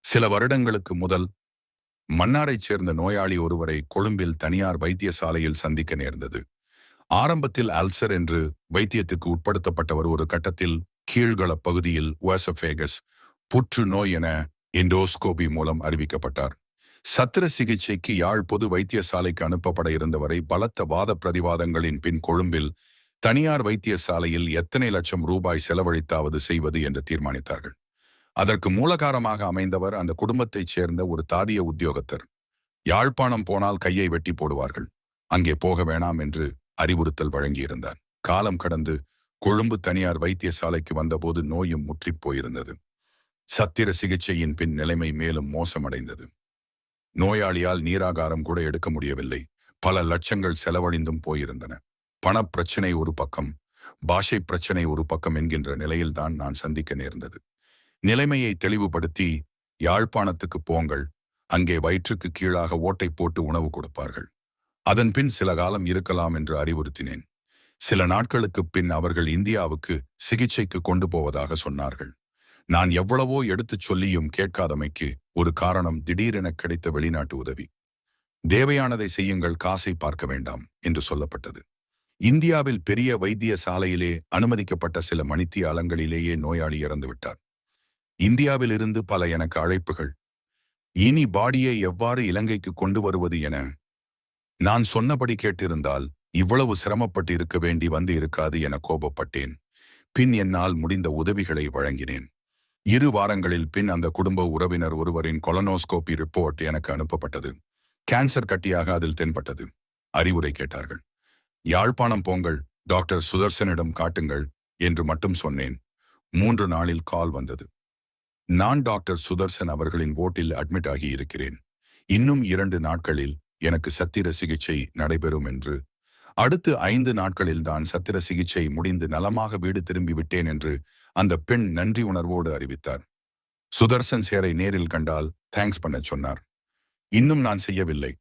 சில வருடங்களுக்கு முதல் மன்னாரைச் சேர்ந்த நோயாளி ஒருவரை கொழும்பில் தனியார் வைத்தியசாலையில் சந்திக்க நேர்ந்தது. ஆரம்பத்தில் அல்சர் என்று வைத்தியத்துக்கு உட்படுத்தப்பட்டவர் ஒரு கட்டத்தில் கீழ்கள பகுதியில் ஓசோஃபேகஸ் புற்றுநோய் என எண்டோஸ்கோபி மூலம் அறிவிக்கப்பட்டார். சத்திர சிகிச்சைக்கு யாழ் பொது வைத்தியசாலைக்கு அனுப்பப்பட இருந்தவரை பலத்த வாத பிரதிவாதங்களின் பின் கொழும்பில் தனியார் வைத்தியசாலையில் எத்தனை லட்சம் ரூபாய் செலவழித்தாவது செய்வது என்று தீர்மானித்தார்கள். அதற்கு மூலகாரமாக அமைந்தவர் அந்த குடும்பத்தைச் சேர்ந்த ஒரு தாதிய உத்தியோகத்தர். யாழ்ப்பாணம் போனால் கையை வெட்டி போடுவார்கள், அங்கே போக வேணாம் என்று அறிவுறுத்தல் வழங்கியிருந்தார். காலம் கடந்து கொழும்பு தனியார் வைத்தியசாலைக்கு வந்தபோது நோயும் முற்றிப் போயிருந்தது. சத்திர சிகிச்சையின் பின் நிலைமை மேலும் மோசமடைந்தது. நோயாளியால் நீராகாரம் கூட எடுக்க முடியவில்லை. பல லட்சங்கள் செலவழிந்தும் போயிருந்தன. பணப்பிரச்சனை ஒரு பக்கம், பாஷை பிரச்சனை ஒரு பக்கம் என்கின்ற நிலையில்தான் நான் சந்திக்க நேர்ந்தது. நிலைமையை தெளிவுபடுத்தி, யாழ்ப்பாணத்துக்கு போங்கள், அங்கே வயிற்றுக்கு கீழாக ஓட்டை போட்டு உணவு கொடுப்பார்கள், அதன் பின் சில காலம் இருக்கலாம் என்று அறிவுறுத்தினேன். சில நாட்களுக்குப் பின் அவர்கள் இந்தியாவுக்கு சிகிச்சைக்கு கொண்டு போவதாக சொன்னார்கள். நான் எவ்வளவோ எடுத்துச் சொல்லியும் கேட்காதமைக்கு ஒரு காரணம் திடீரென கிடைத்த வெளிநாட்டு உதவி. தேவையானதை செய்யுங்கள், காசை பார்க்க வேண்டாம் என்று சொல்லப்பட்டது. இந்தியாவில் பெரிய வைத்திய சாலையிலே அனுமதிக்கப்பட்ட சில மணித்தியாலங்களிலேயே நோயாளி இறந்துவிட்டார். இந்தியாவில் இருந்து பல எனக்கு அழைப்புகள். இனி பாடியை எவ்வாறு இலங்கைக்கு கொண்டு வருவது என. நான் சொன்னபடி கேட்டிருந்தால் இவ்வளவு சிரமப்பட்டு இருக்க வேண்டி வந்து இருக்காது என கோபப்பட்டேன். பின் என்னால் முடிந்த உதவிகளை வழங்கினேன். 2 வாரங்களில் பின் அந்த குடும்ப உறவினர் ஒருவரின் கொலனோஸ்கோபி ரிப்போர்ட் எனக்கு அனுப்பப்பட்டது. கேன்சர் கட்டியாக அதில் தென்பட்டது. அறிவுரை கேட்டார்கள். யாழ்ப்பாணம் போங்கள், டாக்டர் சுதர்சனிடம் காட்டுங்கள் என்று மட்டும் சொன்னேன். 3 நாளில் கால் வந்தது. நான் டாக்டர் சுதர்சன் அவர்களின் ஓட்டில் அட்மிட் ஆகி இருக்கிறேன். இன்னும் 2 நாட்களில் எனக்கு சத்திர சிகிச்சை நடைபெறும் என்று. அடுத்து 5 நாட்களில்தான் சத்திர சிகிச்சை முடிந்து நலமாக வீடு திரும்பிவிட்டேன் என்று அந்த பெண் நன்றி உணர்வோடு அறிவித்தார். சுதர்சன் சேரை நேரில் கண்டால் தேங்க்ஸ் பண்ண சொன்னார். இன்னும் நான் செய்யவில்லை.